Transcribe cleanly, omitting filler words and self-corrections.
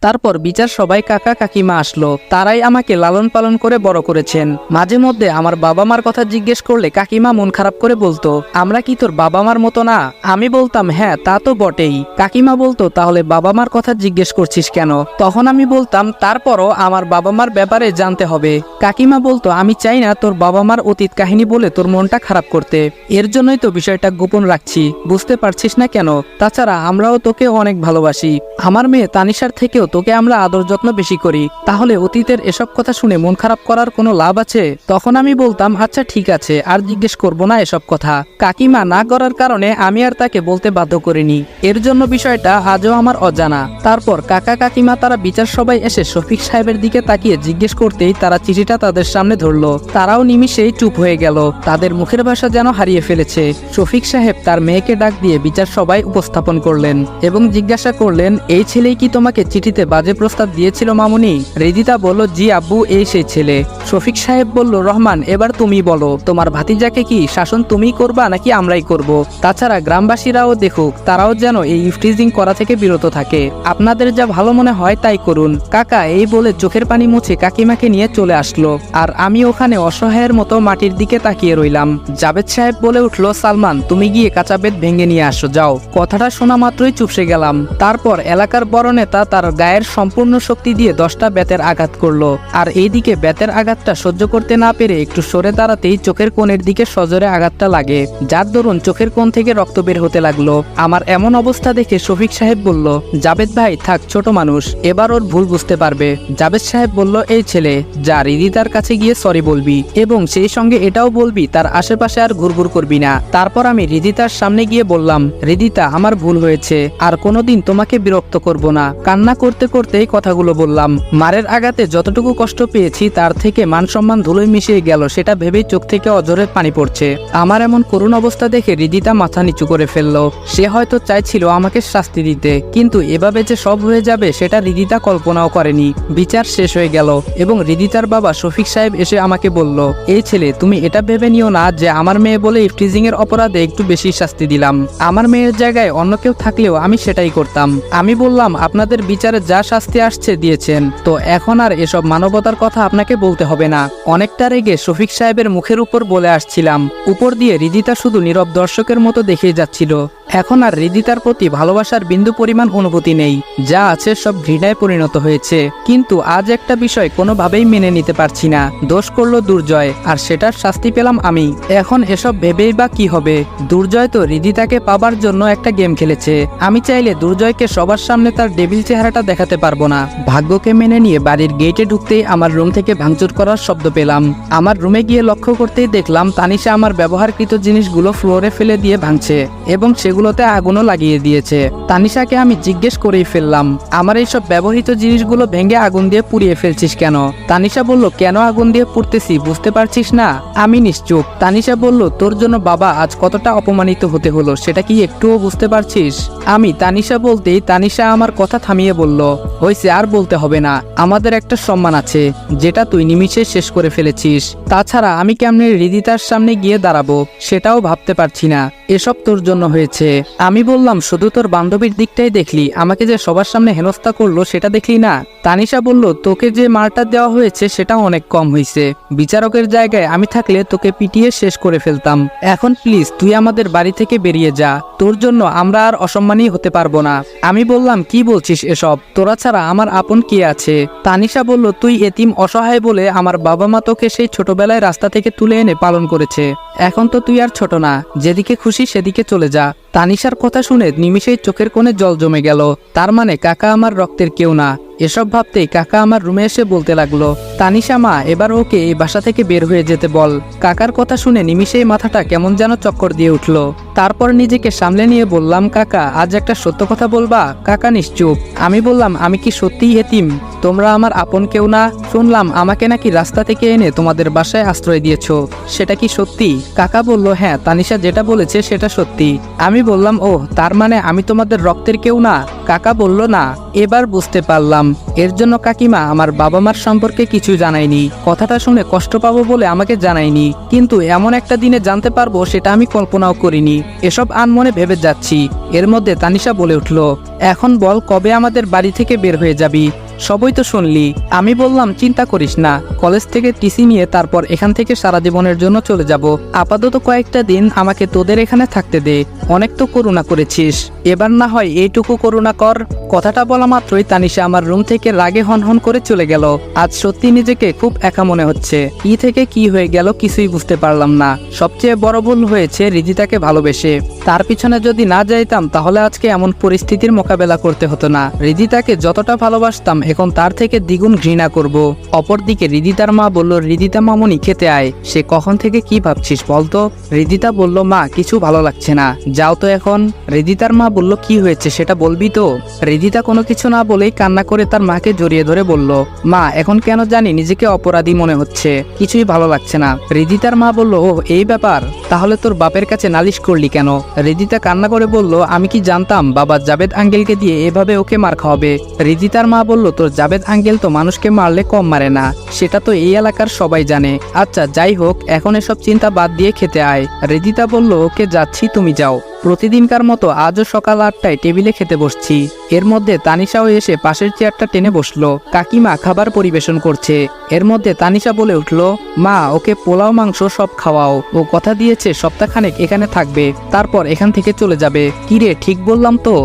তারপর বিচার সবাই কাকা কাকিমা আসলো, তারাই আমাকে লালন পালন করে বড় করেছেন। মাঝে মধ্যে আমার বাবা মার কথা জিজ্ঞেস করলে কাকিমা মন খারাপ করে বলতো, আমরা কি তোর বাবা মার মতো না? আমি বলতাম হ্যাঁ তা তো বটেই। কাকিমা বলতো, তাহলে বাবা মার কথা জিজ্ঞেস করছিস কেন? তখন আমি বলতাম তারপরও আমার বাবা মার ব্যাপারে জানতে হবে। কাকিমা বলতো, আমি চাই না তোর বাবা মার অতীত কাহিনী বলে তোর মনটা খারাপ করতে, এর জন্যই তো বিষয়টা গোপন রাখছি, বুঝতে পারছিস না কেন? তাছাড়া আমরাও তোকে অনেক ভালোবাসি, আমার মেয়ে তানিশার থেকেও তোকে আমরা আদর যত্ন বেশি করি, তাহলে অতীতের এসব কথা শুনে মন খারাপ করার কোনো লাভ আছে? তখন আমি বলতাম আচ্ছা ঠিক আছে, আর জিজ্ঞেস করবো না এসব কথা। কাকিমা না করার কারণে আমি আর তাকে বলতে বাধ্য করিনি, এর জন্য বিষয়টা আজও আমার অজানা। তারপর কাকা কাকিমা তারা বিচার সবাই এসে শফিক সাহেবের দিকে তাকিয়ে জিজ্ঞেস করতেই তারা চিঠিটা তাদের সামনে ধরলো। তারাও নিমিষেই চুপ হয়ে গেল, তাদের মুখের ভাষা যেন হারিয়ে ফেলেছে। শফিক সাহেব তার মেয়েকে ডাক দিয়ে বিচার সবাই উপস্থাপন করলেন এবং জিজ্ঞাসা করলেন, এই ছেলেই কি তোমাকে চিঠিতে বাজে প্রস্তাব দিয়েছিল মামুনি? রিদিতা বলল, জি আব্বু, এই সেই ছেলে। শফিক সাহেব বলল, রহমান এবার তুমি বলো, তোমার ভাতিজাকে কি শাসন তুমিই করবা নাকি আমরাই করব? তাছাড়া গ্রামবাসীরাও দেখুক, তারাও যেন এই ইফটিজিং করা থেকে বিরত থাকে, আপনাদের যা ভালো মনে হয় তাই করুন। কাকা এই বলে চোখের পানি মুছে কাকিমাকে নিয়ে চলে আসলো, আর আমি ওখানে অসহায়ের মতো মাটির দিকে তাকিয়ে রইলাম। জাবেদ সাহেব বলে উঠলো, সালমান তুমি গিয়ে কাঁচা বেত ভেঙে নিয়ে আসো যাও। কথাটা শোনা মাত্রই চুপসে গেলাম। তারপর এলাকার বড় নেতা তার গায়ের সম্পূর্ণ শক্তি দিয়ে 10টা বেতের আঘাত করলো, আর এইদিকে বেতের আঘাতটা সহ্য করতে না পেরে একটু সরে দাঁড়াতেই চোখের কোণের দিকে সজোরে আঘাতটা লাগে, যার দরুন চোখের কোণ থেকে রক্ত বের হতে লাগলো। আমার এমন অবস্থা দেখে শফিক সাহেব বলল, জাবেদ ভাই থাক, ছোট মানুষ, এবার ওর ভুল বুঝতে পারবে। জাবেদ সাহেব বলল, এই ছেলে যা, রিদিতার কাছে গিয়ে সরি বলবি এবং সেই সঙ্গে এটাও বলবি তার আশেপাশে আর ঘুরঘুর করবি না। তারপর আমি রিদিতার সামনে গিয়ে বললাম, রিদিতা আমার ভুল হয়েছে, আর কোনোদিন তোমাকে বিরক্ত করব না। কান্না করতে করতেই কথাগুলো বললাম। মারের আঘাতে যতটুকু কষ্ট পেয়েছি তার থেকে মান সম্মান ধুলোয় মিশিয়ে গেল, সেটা ভেবেই চোখ থেকে অঝরে পানি পড়ছে। আমার এমন করুণ অবস্থা দেখে রিদিতা মাথা নিচু করে ফেললো। সে হয়তো চাইছিল আমাকে শাস্তি দিতে, কিন্তু এভাবে যে সব হয়ে যাবে সেটা রিদিতা কল্পনাও করেনি। বিচার শেষ হয়ে গেল এবং রিদিতার বাবা শফিক সাহেব এসে আমাকে বলল, এই ছেলে তুমি এটা ভেবে নিও না যে আমার মেয়ে বলে ইফটিজিং এর অপরাধে একটু বেশি শাস্তি দিলাম, আমার মেয়ের জায়গায় অন্য কেউ থাকলেও আমি সেটাই করতাম। আমি বললাম, আপনাদের বিচারে যা শাস্তি আসছে দিয়েছেন, তো এখন আর এসব মানবতার কথা আপনাকে বলতে হবে না। অনেকটা রেগে শফিক সাহেবের মুখের উপর বলে আসছিলাম, উপর দিয়ে রিদিতা শুধু নীরব দর্শকের মতো দেখেই যাচ্ছিল। এখন আর রিদিতার প্রতি ভালোবাসার বিন্দু পরিমাণ অনুভূতি নেই, যা আছে সব ঘৃণায় পরিণত হয়েছে। কিন্তু আজ একটা বিষয় কোনোভাবেই মেনে নিতে পারছি না, দোষ করলো দুর্জয় আর সেটার শাস্তি পেলাম আমি। এখন এসব ভেবেই বা কি হবে? দুর্জয় তো রিদিতাকে পাবার জন্য একটা গেম খেলেছে, আমি চাইলে দুর্জয়কে সবার সামনে তার ডেভিল চেহারাটা দেখাতে পারবো না। ভাগ্যকে মেনে নিয়ে বাড়ির গেটে ঢুকতেই আমার রুম থেকে ভাঙচুর করার শব্দ পেলাম। আমার রুমে গিয়ে লক্ষ্য করতেই দেখলাম তানিশা আমার ব্যবহারকৃত জিনিসগুলো ফ্লোরে ফেলে দিয়ে ভাঙছে এবং সেগুলোতে আগুনও লাগিয়ে দিয়েছে। তানিশাকে আমি জিজ্ঞেস করেই ফেললাম, আমার এইসব ব্যবহৃত জিনিসগুলো ভেঙে আগুন দিয়ে পুড়িয়ে ফেলছিস কেন? তানিশা বলল, কেন আগুন দিয়ে পুড়তেছি বুঝতে পারছিস না? আমি নিশ্চুপ। তানিশা বলল, তোর জন্য বাবা আজ কতটা অপমানিত হতে হলো সেটা কি একটুও বুঝতে পারছিস? আমি তানিশা বলতেই তানিশা আমার কথা থামিয়ে বলল, হইছে, আর বলতে হবে না, আমাদের একটা সম্মান আছে যেটা তুই নিমিষে শেষ করে ফেলেছিস। তাছাড়া আমি কেমনে রিদিতার সামনে গিয়ে দাঁড়াবো সেটাও ভাবতে পারছি না, এসব তোর জন্য হয়েছে। আমি বললাম, শুধু তোর বান্ধবীর দিকটাই দেখলি, আমাকে যে সবার সামনে হেনস্থা করলো সেটা দেখলি না? তানিশা বলল, তোকে যে মারটা দেওয়া হয়েছে সেটা অনেক কম হয়েছে, বিচারকের জায়গায় আমি থাকলে তোকে পিটিয়ে শেষ করে ফেলতাম। এখন প্লিজ তুই আমাদের বাড়ি থেকে বেরিয়ে যা, তোর জন্য আমরা আর অসম্মানী হতে পারবো না। আমি বললাম, কি বলছিস এসব? তোরা ছাড়া আমার আপন কে আছে? তানিশা বলল, তুই এতিম অসহায় বলে আমার বাবা মা তোকে সেই ছোটবেলায় রাস্তা থেকে তুলে এনে পালন করেছে, এখন তো তুই আর ছোট না, যেদিকে খুশি সেদিকে চলে যা। তানিশার কথা শুনে নিমিষেই চোখের কোণে জল জমে গেল, তার মানে কাকা আমার রক্তের কেউ না। এসব ভাবতেই কাকা আমার রুমে এসে বলতে লাগলো, তানিশা মা, এবার ওকে এই বাসা থেকে বের হয়ে যেতে বল। কাকার কথা শুনে নিমিষেই মাথাটা কেমন যেন চক্কর দিয়ে উঠলো। তারপর নিজেকে সামলে নিয়ে বললাম, কাকা আজ একটা সত্য কথা বলবা? কাকা নিশ্চুপ। আমি বললাম, আমি কি সত্যিই এতিম? তোমরা আমার আপন কেউ না? শুনলাম আমাকে নাকি রাস্তা থেকে এনে তোমাদের বাসায় আশ্রয় দিয়েছো, সেটা কি সত্যি? কাকা বলল, হ্যাঁ, তানিশা যেটা বলেছে সেটা সত্যি। আমি বললাম, ও তার মানে আমি তোমাদের রক্তের কেউ না? কাকা বলল, না। এবার বুঝতে পারলাম, এর জন্য কাকিমা আমার বাবা মার সম্পর্কে কিছু কিছু জানায়নি। কথাটা শুনে কষ্ট পাবো বলে আমাকে জানায়নি, কিন্তু এমন একটা দিনে জানতে পারবো সেটা আমি কল্পনাও করিনি। এসব আনমনে ভেবে যাচ্ছি, এর মধ্যে তানিশা বলে উঠল, এখন বল কবে আমাদের বাড়ি থেকে বের হয়ে যাবি? সবই তো শুনলি। আমি বললাম চিন্তা করিস না, কলেজ থেকে টিসি নিয়ে তারপর এখান থেকে সারা জীবনের জন্য চলে যাব। আপাতত কয়েকটা দিন আমাকে তোদের এখানে থাকতে দে। অনেক তো করুণা করেছিস, এবার না হয় এইটুকু করুণা কর। কথাটা বলা মাত্রই তানিশা আমার রুম থেকে রাগে হনহন করে চলে গেল। আজ সত্যি নিজেকে খুব একা মনে হচ্ছে। কি থেকে কি হয়ে গেল কিছুই বুঝতে পারলাম না। সবচেয়ে বড় ভুল হয়েছে রিদিতাকে ভালোবেসে। তার পিছনে যদি না যাইতাম তাহলে আজকে এমন পরিস্থিতির মোকাবেলা করতে হতো না। রিদিতাকে যতটা ভালোবাসতাম এখন তার থেকে দ্বিগুণ ঘৃণা করব। অপরদিকে রিদিতার মা বলল, রিদিতা মামুনি খেতে আয়। সে কখন থেকে কি ভাবছিস বলতো? রিদিতা বলল, মা কিছু ভালো লাগছে না, যাও তো এখন। রিদিতার মা বলল, কি হয়েছে সেটা বলবি তো? রিদিতা কোনো কিছু না বলেই কান্না করে তার মাকে জড়িয়ে ধরে বলল, মা এখন কেন জানি নিজেকে অপরাধী মনে হচ্ছে, কিছুই ভালো লাগছে না। রিদিতার মা বলল, ও এই ব্যাপার, তাহলে তোর বাপের কাছে নালিশ করলি কেন? রিদিতা কান্না করে বলল, আমি কি জানতাম বাবা জাবেদ আঙ্কেলকে দিয়ে এভাবে ওকে মার খাওয়াবে? রিদিতার মা বলল, তোর জাবেদ আঙ্কেল তো মানুষকে মারলে কম মারে না, সেটা তো এই এলাকার সবাই জানে। আচ্ছা যাই হোক, এখন এসব চিন্তা বাদ দিয়ে খেতে আয়। রিদিতা বলল, ওকে যাচ্ছি, তুমি যাও। প্রতিদিনকার মতো আজও সকাল 8টায় টেবিলে খেতে বসছি। এর মধ্যে তানিশাও এসে পাশের চেয়ারটা টেনে বসলো। কাকিমা খাবার পরিবেশন করছে। এর মধ্যে তানিশা বলে উঠল, মা ওকে পোলাও মাংস সব খাওয়াও, ও কথা দিয়েছে সপ্তাহখানেক এখানে থাকবে, তারপর এখান থেকে চলে যাবে। কিরে ঠিক বললাম তো?